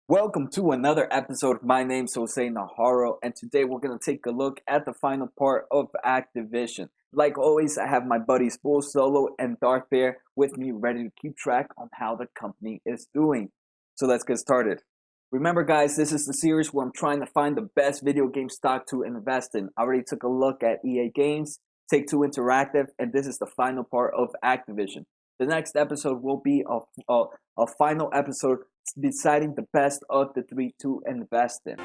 Welcome to another episode. My name's Jose Najarro, and today we're going to take a look at the final part of Activision. Like always, I have my buddies Bull Solo and Darth Bear with me ready to keep track on how the company is doing. So let's get started. Remember, guys, this is the series where I'm trying to find the best video game stock to invest in. I already took a look at EA Games, Take-Two Interactive, and this is the final part of Activision. The next episode will be a final episode deciding the best of the three to invest in.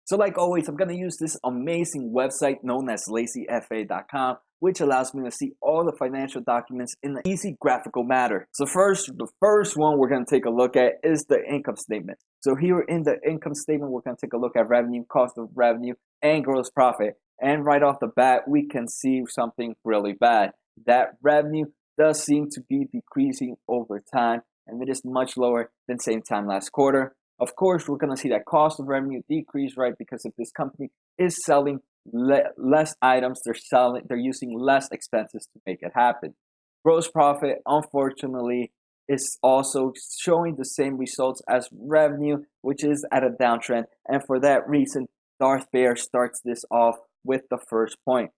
So like always, I'm going to use this amazing website known as lazyfa.com, which allows me to see all the financial documents in an easy graphical manner. So the first one we're going to take a look at is the income statement. So here in the income statement, we're going to take a look at revenue, cost of revenue, and gross profit. And right off the bat, we can see something really bad. That revenue does seem to be decreasing over time, and it is much lower than same time last quarter. Of course, we're going to see that cost of revenue decrease, right? Because if this company is selling less items, they're using less expenses to make it happen. Gross profit, unfortunately, is also showing the same results as revenue, which is at a downtrend. And for that reason, Darth Bear starts this off with the first point.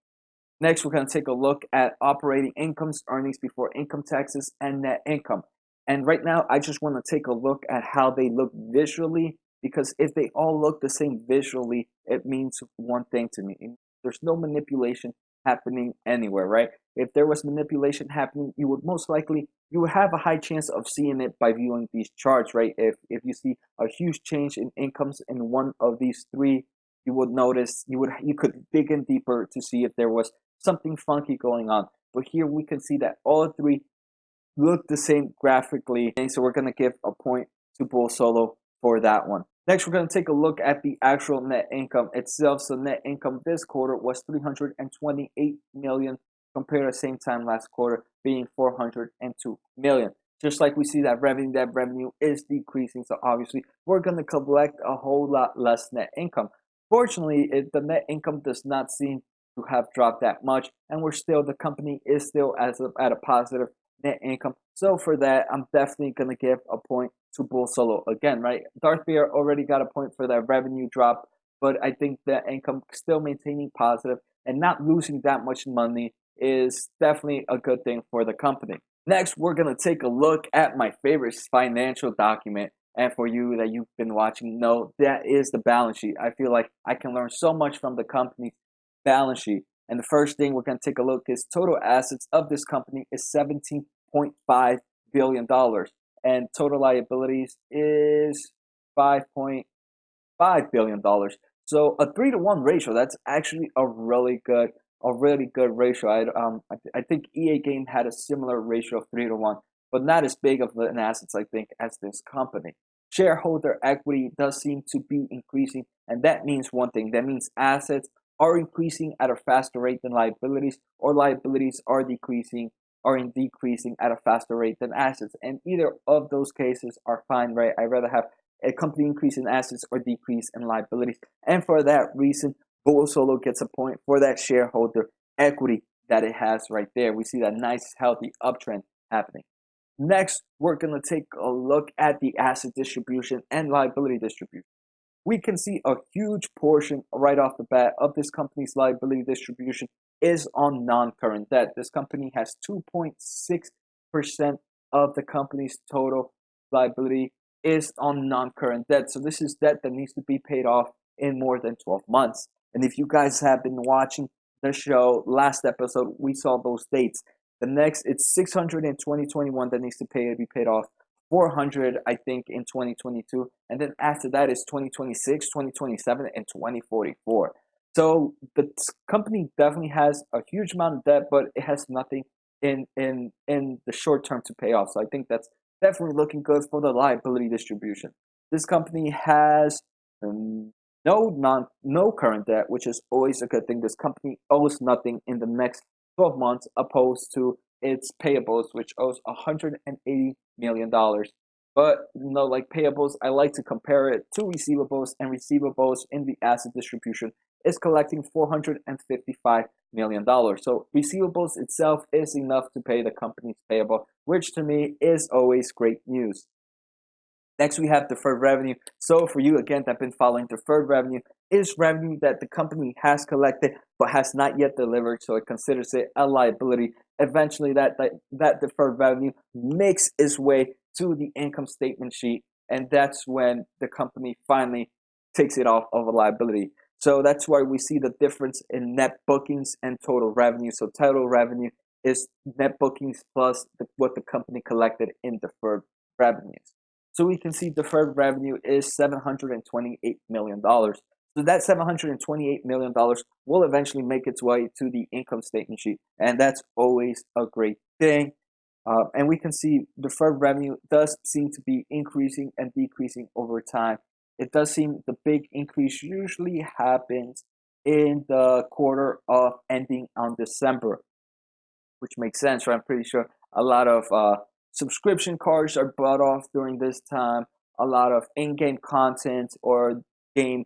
Next, we're going to take a look at operating incomes, earnings before income taxes, and net income. And right now, I just want to take a look at how they look visually, because if they all look the same visually, it means one thing to me. There's no manipulation happening anywhere, right? If there was manipulation happening, you would have a high chance of seeing it by viewing these charts, right? If you see a huge change in incomes in one of these three, you would notice, you could dig in deeper to see if there was something funky going on. But here we can see that all three look the same graphically, and so we're going to give a point to Bull Solo for that one. Next, we're going to take a look at the actual net income itself. So net income this quarter was $328 million compared to the same time last quarter being $402 million. Just like we see that revenue is decreasing, so obviously we're going to collect a whole lot less net income. Fortunately, the net income does not seem to have dropped that much, and the company is still at a positive net income. So for that, I'm definitely going to give a point to Bull Solo again, right? Darth Bear already got a point for that revenue drop, but I think the income still maintaining positive and not losing that much money is definitely a good thing for the company. Next, we're going to take a look at my favorite financial document. And for you that you've been watching, know that is the balance sheet. I feel like I can learn so much from the company's balance sheet. And the first thing we're going to take a look is total assets of this company is $17.5 billion. And total liabilities is $5.5 billion. So a 3-to-1 ratio, that's actually a really good ratio. I think EA Game had a similar ratio of 3-to-1, but not as big of an assets, I think, as this company. Shareholder equity does seem to be increasing, and that means one thing. That means assets are increasing at a faster rate than liabilities, or liabilities are decreasing at a faster rate than assets. And either of those cases are fine, right? I'd rather have a company increase in assets or decrease in liabilities. And for that reason, Bull Solo gets a point for that shareholder equity that it has right there. We see that nice, healthy uptrend happening. Next, we're going to take a look at the asset distribution and liability distribution. We can see a huge portion right off the bat of this company's liability distribution is on non-current debt. This company has 2.6% of the company's total liability is on non-current debt. So this is debt that needs to be paid off in more than 12 months. And if you guys have been watching the show, last episode, we saw those dates. The next, it's 600 in 2021 that needs to be paid off. 400, I think, in 2022. And then after that is 2026, 2027, and 2044. So the company definitely has a huge amount of debt, but it has nothing in the short term to pay off. So I think that's definitely looking good for the liability distribution. This company has no current debt, which is always a good thing. This company owes nothing in the next 12 months, opposed to its payables, which owes $180 million. But like payables, I like to compare it to receivables, and receivables in the asset distribution is collecting $455 million. So receivables itself is enough to pay the company's payable, which to me is always great news. Next, we have deferred revenue. So for you, again, that have been following, deferred revenue is revenue that the company has collected but has not yet delivered, so it considers it a liability. Eventually, that deferred revenue makes its way to the income statement sheet, and that's when the company finally takes it off of a liability. So that's why we see the difference in net bookings and total revenue. So total revenue is net bookings plus what the company collected in deferred revenues. So we can see deferred revenue is $728 million. So that $728 million will eventually make its way to the income statement sheet, and that's always a great thing. And we can see deferred revenue does seem to be increasing and decreasing over time. It does seem the big increase usually happens in the quarter of ending on December, which makes sense, right? I'm pretty sure a lot of subscription cards are bought off during this time. A lot of in-game content or a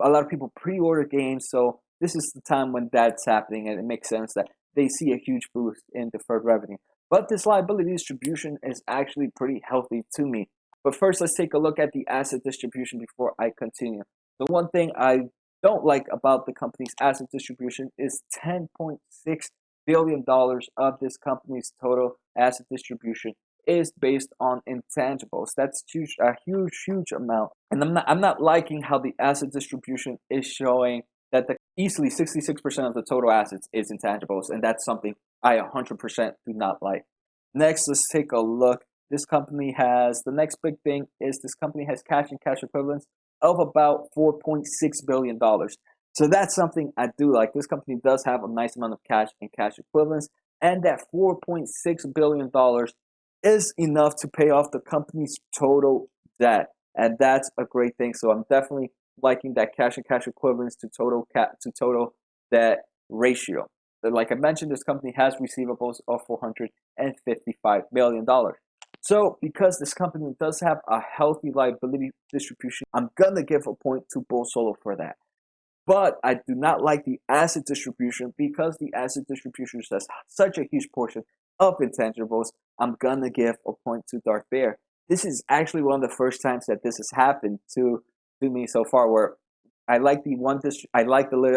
lot of people pre-order games. So this is the time when that's happening, and it makes sense that they see a huge boost in deferred revenue. But this liability distribution is actually pretty healthy to me. But first, let's take a look at the asset distribution before I continue. The one thing I don't like about the company's asset distribution is $10.6 billion of this company's total asset distribution is based on intangibles. That's huge, a huge amount. And I'm not liking how the asset distribution is showing that easily 66% of the total assets is intangibles, and that's something I 100% do not like. Next, let's take a look. The next big thing is this company has cash and cash equivalents of about $4.6 billion. So that's something I do like. This company does have a nice amount of cash and cash equivalents, and that $4.6 billion is enough to pay off the company's total debt, and that's a great thing. So I'm definitely liking that cash and cash equivalents to total debt ratio. But like I mentioned, this company has receivables of $455 million. So because this company does have a healthy liability distribution, I'm gonna give a point to Bull Solo for that. But I do not like the asset distribution because the asset distribution has such a huge portion of intangibles. I'm gonna give a point to Darth Bear. This is actually one of the first times that this has happened to me so far, where I like the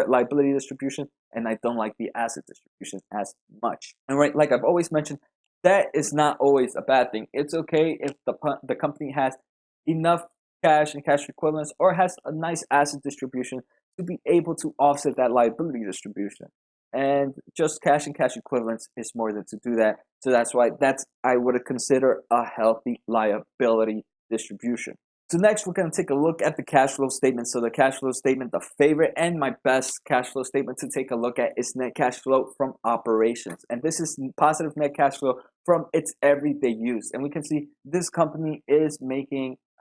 liability distribution and I don't like the asset distribution as much. And right, like I've always mentioned, that is not always a bad thing. It's okay if the company has enough cash and cash equivalents or has a nice asset distribution to be able to offset that liability distribution. And just cash and cash equivalents is more than to do that. So that's why I would consider a healthy liability distribution. So next, we're going to take a look at the cash flow statement. So the cash flow statement, the favorite and my best cash flow statement to take a look at is net cash flow from operations. And this is positive net cash flow from its everyday use. And we can see this company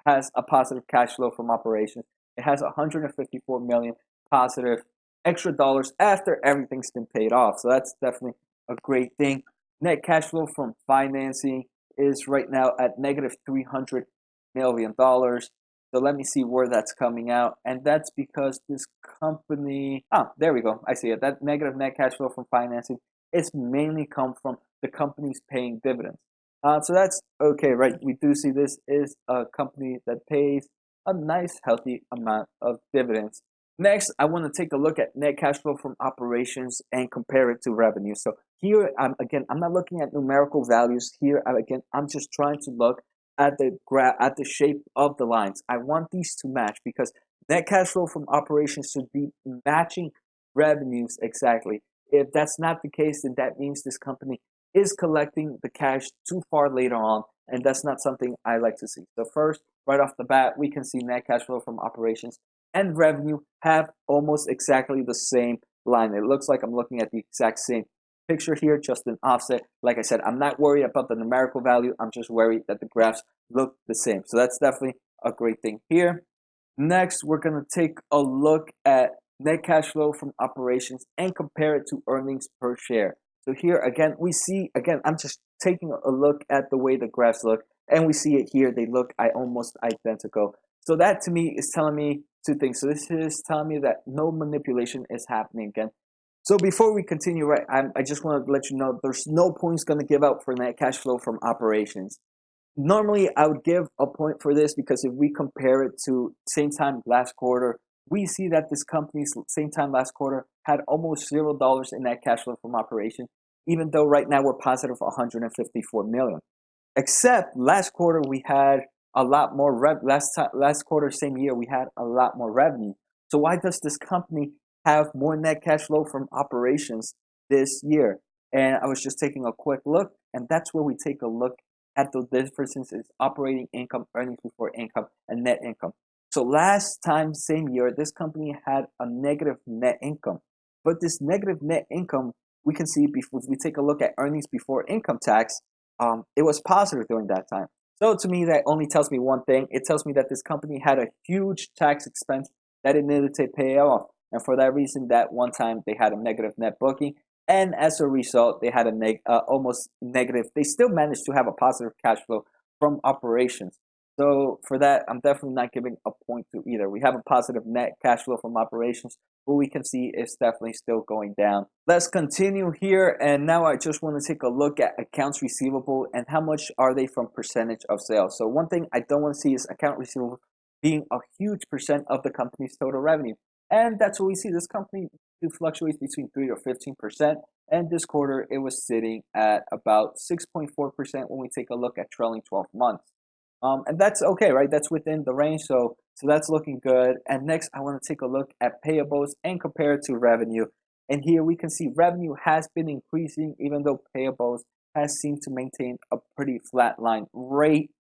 has a positive cash flow from operations. It has 154 million positive extra dollars after everything's been paid off. So that's definitely a great thing. Net cash flow from financing is right now at negative $300 million. So let me see where that's coming out. And that's because this company, there we go. I see it. That negative net cash flow from financing is mainly come from the company's paying dividends. So that's okay, right? We do see this is a company that pays a nice healthy amount of dividends. Next, I want to take a look at net cash flow from operations and compare it to revenue. So here, I'm not looking at numerical values here. I'm just trying to look at the shape of the lines. I want these to match because net cash flow from operations should be matching revenues exactly. If that's not the case, then that means this company is collecting the cash too far later on, and that's not something I like to see. So first, right off the bat, we can see net cash flow from operations and revenue have almost exactly the same line. It looks like I'm looking at the exact same picture here, just an offset. Like I said, I'm not worried about the numerical value. I'm just worried that the graphs look the same. So that's definitely a great thing here. Next, we're going to take a look at net cash flow from operations and compare it to earnings per share. So here again, I'm just taking a look at the way the graphs look, and we see it here. They look almost identical. So that to me is telling me two things. So this is telling me that no manipulation is happening again. So before we continue, right, I just want to let you know there's no points going to give out for net cash flow from operations. Normally, I would give a point for this because if we compare it to same time last quarter, we see that this company's same time last quarter had almost $0 in net cash flow from operations, even though right now we're positive 154 million. Except last quarter we had a lot more last quarter same year we had a lot more revenue. So why does this company have more net cash flow from operations this year? And I was just taking a quick look, and that's where we take a look at the differences is operating income, earnings before income, and net income. So last time, same year, this company had a negative net income. But this negative net income, we can see if we take a look at earnings before income tax, it was positive during that time. So to me, that only tells me one thing. It tells me that this company had a huge tax expense that it needed to pay off. And for that reason, that one time they had a negative net booking. And as a result, they had a almost negative. They still managed to have a positive cash flow from operations. So for that, I'm definitely not giving a point to either. We have a positive net cash flow from operations, but we can see it's definitely still going down. Let's continue here. And now I just want to take a look at accounts receivable and how much are they from percentage of sales. So one thing I don't want to see is account receivable being a huge percent of the company's total revenue. And that's what we see. This company fluctuates between 3 or 15%. And this quarter, it was sitting at about 6.4% when we take a look at trailing 12 months. And that's okay, right? That's within the range. So that's looking good. And next, I want to take a look at payables and compare it to revenue. And here we can see revenue has been increasing, even though payables has seemed to maintain a pretty flat line rate.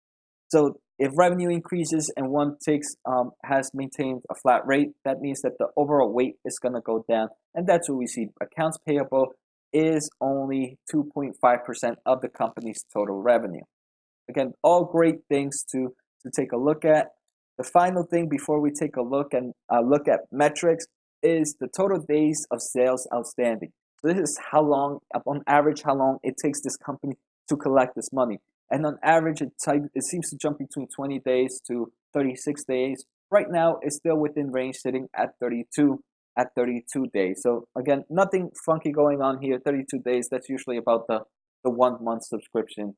So if revenue increases and one has maintained a flat rate, that means that the overall weight is going to go down. And that's what we see. Accounts payable is only 2.5% of the company's total revenue. Again, all great things to take a look at. The final thing before we take a look at metrics is the total days of sales outstanding. So this is how long, on average, how long it takes this company to collect this money. And on average, it seems to jump between 20 days to 36 days. Right now, it's still within range, sitting at 32 days. So again, nothing funky going on here. 32 days, that's usually about the 1 month subscription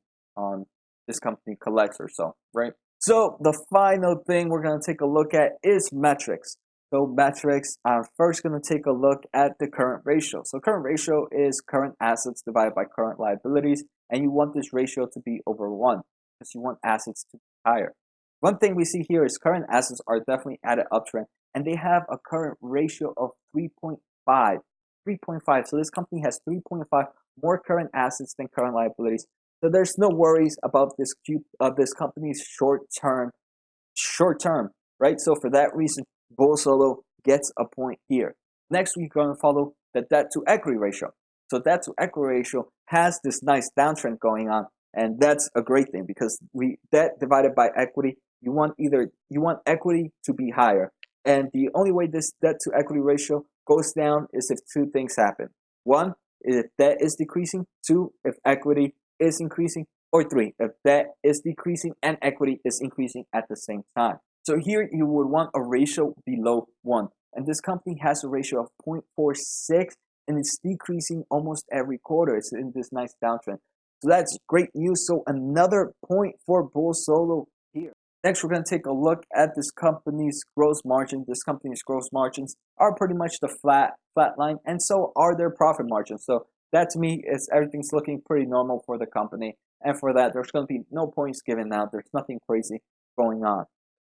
this company collects or so, right? So the final thing we're going to take a look at is metrics. So metrics, I'm first going to take a look at the current ratio. So current ratio is current assets divided by current liabilities, and you want this ratio to be over 1 because you want assets to be higher. One thing we see here is current assets are definitely at an uptrend, and they have a current ratio of 3.5. 3.5. So this company has 3.5 more current assets than current liabilities. So there's no worries about this company's short term, right? So for that reason, Bull Solo gets a point here. Next, we're going to follow the debt to equity ratio. So debt to equity ratio has this nice downtrend going on, and that's a great thing because debt divided by equity, you want equity to be higher, and the only way this debt to equity ratio goes down is if two things happen. One, if debt is decreasing. Two, if equity is increasing. Or three, if debt is decreasing and equity is increasing at the same time. So here you would want a ratio below 1. And this company has a ratio of 0.46, and it's decreasing almost every quarter. It's in this nice downtrend. So that's great news. So another point for Bull Solo here. Next, we're going to take a look at this company's gross margin. This company's gross margins are pretty much the flat line, and so are their profit margins. So that to me is everything's looking pretty normal for the company. And for that, there's going to be no points given out. There's nothing crazy going on.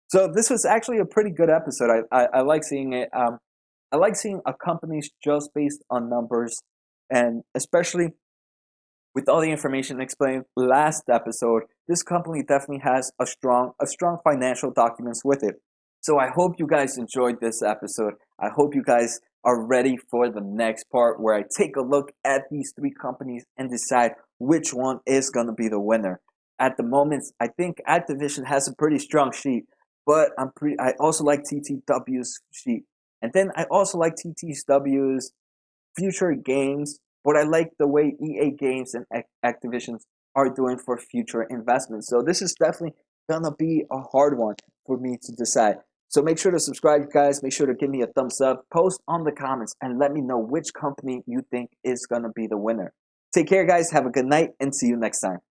So this was actually a pretty good episode. I like seeing it. I like seeing a company's just based on numbers, and especially with all the information explained last episode, this company definitely has a strong financial documents with it. So I hope you guys enjoyed this episode. I hope you guys are ready for the next part where I take a look at these 3 companies and decide which one is going to be the winner. At the moment, I think Activision has a pretty strong sheet, but I also like TTW's sheet. And then I also like TTW's future games, but I like the way EA Games and Activision are doing for future investments. So this is definitely going to be a hard one for me to decide. So make sure to subscribe, guys. Make sure to give me a thumbs up, post on the comments, and let me know which company you think is going to be the winner. Take care, guys. Have a good night, and see you next time.